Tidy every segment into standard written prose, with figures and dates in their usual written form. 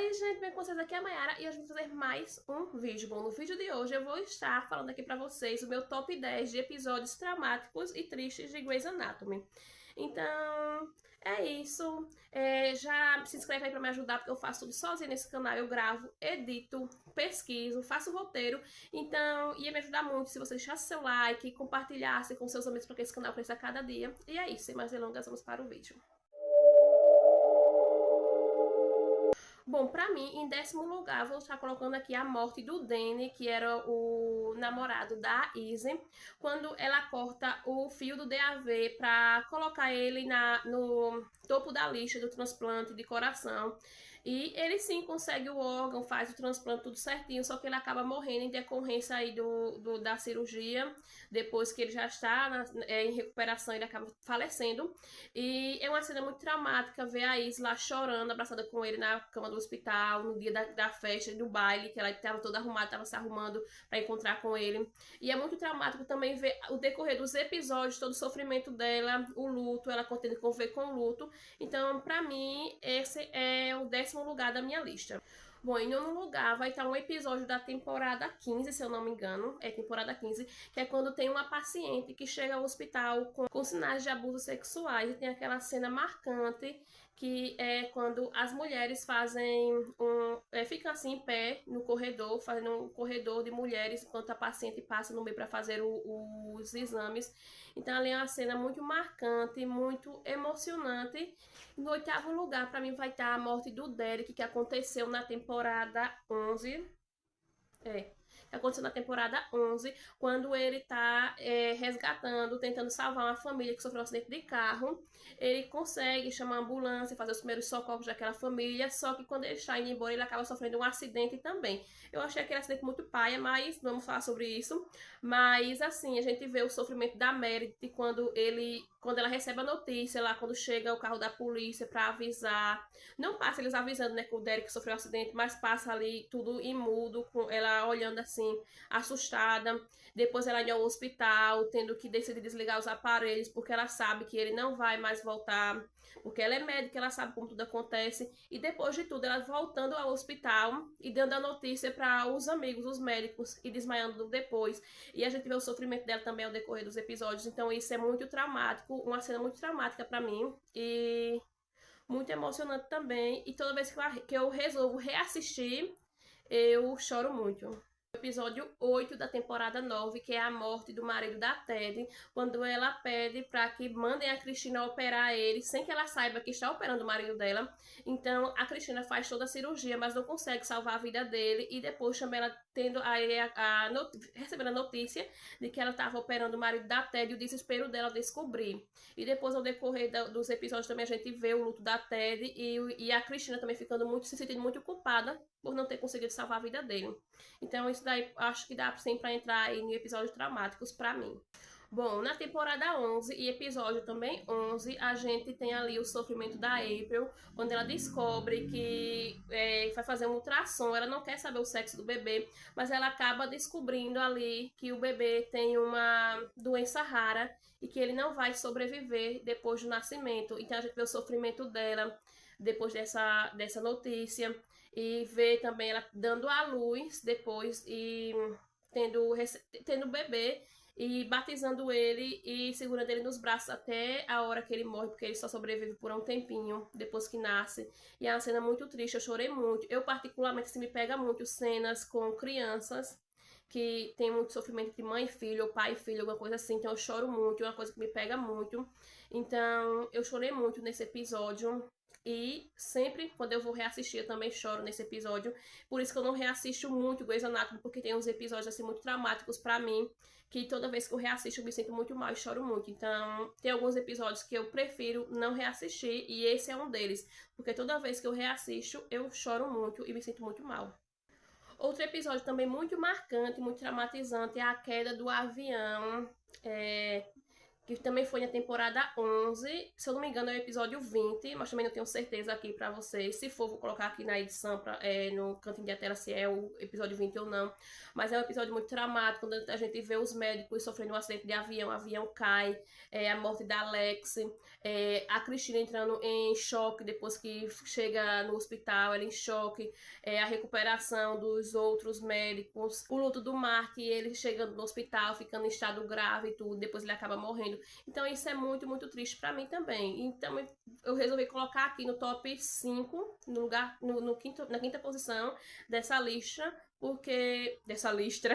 Oi, gente, bem com vocês? Aqui é a Mayara e hoje eu vou fazer mais um vídeo. Bom, no vídeo de hoje eu vou estar falando aqui pra vocês o meu top 10 de episódios traumáticos e tristes de Grey's Anatomy. Então, é isso. Já se inscreve aí pra me ajudar, porque eu faço tudo sozinha nesse canal. Eu gravo, edito, pesquiso, faço roteiro. Então, ia me ajudar muito se você deixasse seu like, compartilhasse com seus amigos para que esse canal cresça a cada dia. E é isso, sem mais delongas, vamos para o vídeo. Bom, pra mim, em 10º lugar, vou estar colocando aqui a morte do Danny, que era o namorado da Izzy, quando ela corta o fio do DAV pra colocar ele no topo da lista do transplante de coração. E ele sim consegue o órgão, faz o transplante tudo certinho, só que ele acaba morrendo em decorrência aí da cirurgia. Depois que ele já está em recuperação, ele acaba falecendo. E é uma cena muito traumática ver a Izzy lá chorando, abraçada com ele na cama do hospital, no dia da festa, do baile, que ela estava toda arrumada, estava se arrumando para encontrar com ele. E é muito traumático também ver o decorrer dos episódios, todo o sofrimento dela, o luto, ela tendo que conviver com o luto. Então, pra mim, esse é o 10º lugar da minha lista. Bom, em 9º lugar vai estar um episódio da temporada 15, se eu não me engano, é temporada 15, que é quando tem uma paciente que chega ao hospital com sinais de abusos sexuais e tem aquela cena marcante que é quando as mulheres ficam assim em pé no corredor, fazendo um corredor de mulheres enquanto a paciente passa no meio para fazer os exames. Então ali é uma cena muito marcante, muito emocionante. No 8º lugar, para mim, vai estar a morte do Derek, que aconteceu na temporada 11. Que aconteceu na temporada 11, quando ele tá resgatando, tentando salvar uma família que sofreu um acidente de carro. Ele consegue chamar a ambulância, fazer os primeiros socorros daquela família, só que quando ele está indo embora, ele acaba sofrendo um acidente também. Eu achei aquele acidente muito paia, mas vamos falar sobre isso. Mas, assim, a gente vê o sofrimento da Meredith quando ela recebe a notícia lá, quando chega o carro da polícia para avisar. Não passa eles avisando, né, que o Derek sofreu um acidente, mas passa ali tudo em mudo, com ela olhando assim, assustada. Depois ela indo ao hospital, tendo que decidir desligar os aparelhos, porque ela sabe que ele não vai mais voltar, porque ela é médica, ela sabe como tudo acontece. E depois de tudo, ela voltando ao hospital e dando a notícia para os amigos, os médicos, e desmaiando depois. E a gente vê o sofrimento dela também ao decorrer dos episódios. Então isso é muito traumático, uma cena muito traumática para mim. E muito emocionante também. E toda vez que eu resolvo reassistir, eu choro muito. Episódio 8 da temporada 9, que é a morte do marido da Ted, quando ela pede para que mandem a Cristina operar ele, sem que ela saiba que está operando o marido dela. Então a Cristina faz toda a cirurgia, mas não consegue salvar a vida dele, e depois também ela recebendo a notícia de que ela estava operando o marido da Ted, e o desespero dela descobrir. E depois, ao decorrer dos episódios, também a gente vê o luto da Ted e a Cristina também se sentindo muito culpada por não ter conseguido salvar a vida dele. Então isso daí acho que dá sim pra entrar aí em episódios traumáticos pra mim. Bom, na temporada 11 e episódio também 11, a gente tem ali o sofrimento da April, quando ela descobre que vai fazer um ultrassom. Ela não quer saber o sexo do bebê, mas ela acaba descobrindo ali que o bebê tem uma doença rara e que ele não vai sobreviver depois do nascimento. Então a gente vê o sofrimento dela depois dessa notícia, e vê também ela dando à luz depois e tendo bebê e batizando ele e segurando ele nos braços até a hora que ele morre, porque ele só sobrevive por um tempinho depois que nasce. E é uma cena muito triste, eu chorei muito. Eu particularmente, assim, me pega muito cenas com crianças que tem muito sofrimento de mãe e filho, ou pai e filho, alguma coisa assim. Então eu choro muito, é uma coisa que me pega muito. Então eu chorei muito nesse episódio. E sempre, quando eu vou reassistir, eu também choro nesse episódio. Por isso que eu não reassisto muito Grey's Anatomy, porque tem uns episódios assim muito traumáticos pra mim, que toda vez que eu reassisto eu me sinto muito mal e choro muito. Então, tem alguns episódios que eu prefiro não reassistir, e esse é um deles. Porque toda vez que eu reassisto, eu choro muito e me sinto muito mal. Outro episódio também muito marcante, muito traumatizante, é a queda do avião. que também foi na temporada 11. Se eu não me engano, é o episódio 20, mas também não tenho certeza aqui pra vocês. Se for, vou colocar aqui na edição, no cantinho da tela, se é o episódio 20 ou não. Mas é um episódio muito traumático, quando a gente vê os médicos sofrendo um acidente de avião, o avião cai, a morte da Alex, a Cristina entrando em choque depois que chega no hospital, ela em choque, a recuperação dos outros médicos, o luto do Mark, ele chegando no hospital, ficando em estado grave e tudo, depois ele acaba morrendo. Então isso é muito, muito triste pra mim também. Então eu resolvi colocar aqui no top 5, no lugar, na quinta posição dessa lista, porque dessa lista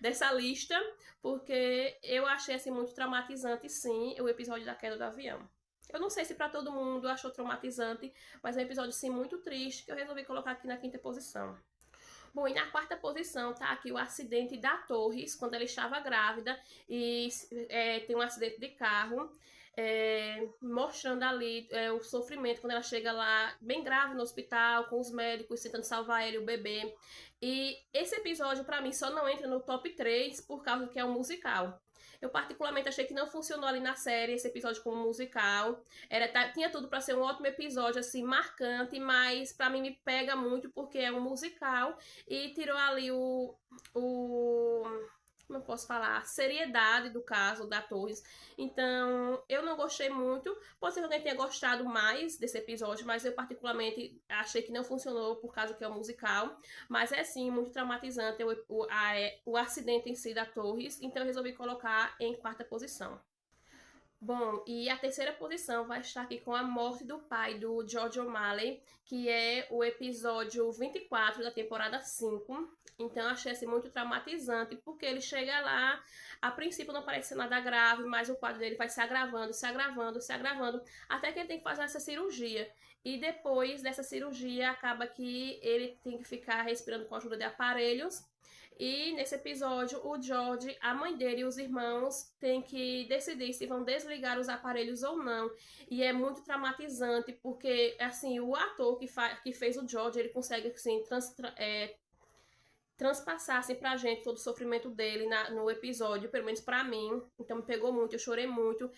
dessa lista, porque eu achei assim muito traumatizante, sim, o episódio da queda do avião. Eu não sei se pra todo mundo achou traumatizante, mas é um episódio sim muito triste que eu resolvi colocar aqui na quinta posição. Bom, e na quarta posição tá aqui o acidente da Torres, quando ela estava grávida e tem um acidente de carro, mostrando ali o sofrimento quando ela chega lá, bem grave no hospital, com os médicos tentando salvar ela e o bebê. E esse episódio, pra mim, só não entra no top 3 por causa que é um musical. Eu particularmente achei que não funcionou ali na série esse episódio como musical. Tinha tudo para ser um ótimo episódio, assim, marcante, mas para mim me pega muito porque é um musical e tirou ali como eu posso falar, a seriedade do caso da Torres. Então, eu não gostei muito. Pode ser que alguém tenha gostado mais desse episódio, mas eu particularmente achei que não funcionou por causa que é um musical. Mas é sim muito traumatizante o acidente em si da Torres, então eu resolvi colocar em quarta posição. Bom, e a terceira posição vai estar aqui com a morte do pai do George O'Malley, que é o episódio 24 da temporada 5. Então, achei assim, muito traumatizante, porque ele chega lá, a princípio não parece ser nada grave, mas o quadro dele vai se agravando, se agravando, se agravando, até que ele tem que fazer essa cirurgia. E depois dessa cirurgia, acaba que ele tem que ficar respirando com a ajuda de aparelhos. E nesse episódio, o George, a mãe dele e os irmãos têm que decidir se vão desligar os aparelhos ou não. E é muito traumatizante, porque assim, o ator que fez o George, ele consegue assim, transpassar assim, pra gente todo o sofrimento dele no episódio, pelo menos pra mim. Então me pegou muito, eu chorei muito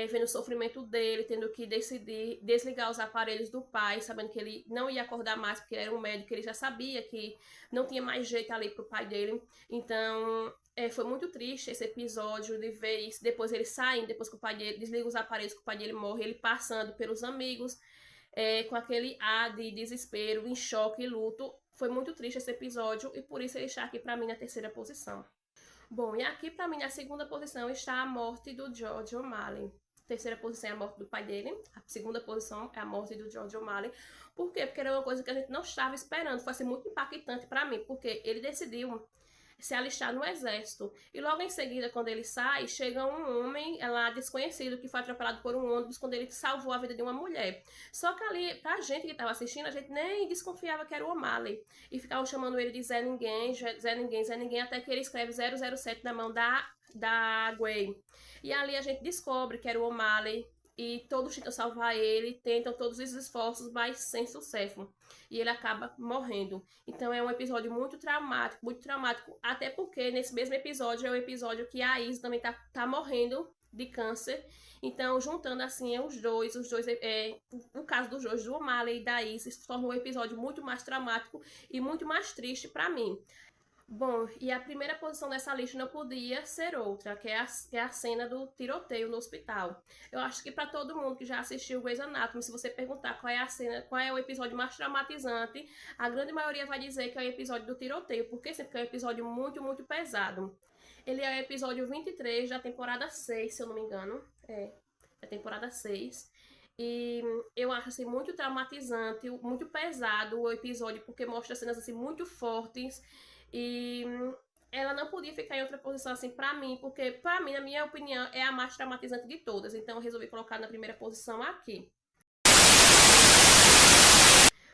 vendo o sofrimento dele, tendo que decidir desligar os aparelhos do pai, sabendo que ele não ia acordar mais, porque ele era um médico, ele já sabia que não tinha mais jeito ali pro pai dele. Então foi muito triste esse episódio de ver isso, depois ele saindo, depois que o pai dele desliga os aparelhos, que o pai dele morre, ele passando pelos amigos, com aquele ar de desespero, em choque e luto. Foi muito triste esse episódio e por isso ele está aqui para mim na terceira posição. Bom, e aqui para mim na segunda posição está a morte do George O'Malley. Terceira posição é a morte do pai dele. A segunda posição é a morte do George O'Malley. Por quê? Porque era uma coisa que a gente não estava esperando. Foi assim, muito impactante para mim, porque ele decidiu se alistar no exército. E logo em seguida, quando ele sai, chega um homem lá desconhecido que foi atropelado por um ônibus quando ele salvou a vida de uma mulher. Só que ali, pra gente que tava assistindo, a gente nem desconfiava que era o O'Malley. E ficavam chamando ele de Zé Ninguém, Zé Ninguém, Zé Ninguém, até que ele escreve 007 na mão da Gwen. E ali a gente descobre que era o O'Malley. E todos tentam salvar ele, tentam todos os esforços, mas sem sucesso. E ele acaba morrendo. Então é um episódio muito traumático, até porque nesse mesmo episódio é o episódio que a Izzy também tá morrendo de câncer. Então, juntando assim os dois, o caso dos dois, do O'Malley e da Izzy, se tornou um episódio muito mais traumático e muito mais triste pra mim. Bom, e a primeira posição dessa lista não podia ser outra, que é a cena do tiroteio no hospital. Eu acho que para todo mundo que já assistiu Grey's Anatomy, se você perguntar qual é a cena, qual é o episódio mais traumatizante, a grande maioria vai dizer que é o episódio do tiroteio, porque sempre é um episódio muito, muito pesado. Ele é o episódio 23 da temporada 6, se eu não me engano. Da temporada 6. E eu acho assim muito traumatizante, muito pesado o episódio, porque mostra cenas assim muito fortes. E ela não podia ficar em outra posição assim pra mim, porque pra mim, na minha opinião, é a mais traumatizante de todas. Então eu resolvi colocar na primeira posição aqui.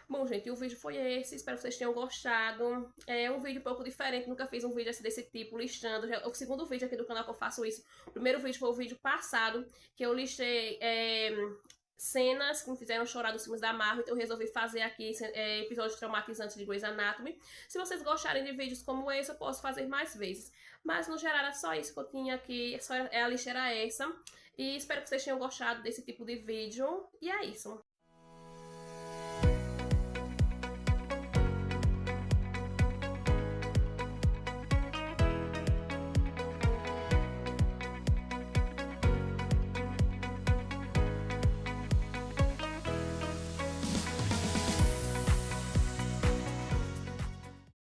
Bom, gente, o vídeo foi esse, espero que vocês tenham gostado. É um vídeo um pouco diferente, nunca fiz um vídeo assim, desse tipo, listando. É o segundo vídeo aqui do canal que eu faço isso. O primeiro vídeo foi o vídeo passado, que eu listei cenas que me fizeram chorar dos filmes da Marvel, então eu resolvi fazer aqui episódios traumatizantes de Grey's Anatomy. Se vocês gostarem de vídeos como esse, eu posso fazer mais vezes. Mas no geral era só isso que eu tinha aqui, a lista era essa. E espero que vocês tenham gostado desse tipo de vídeo. E é isso.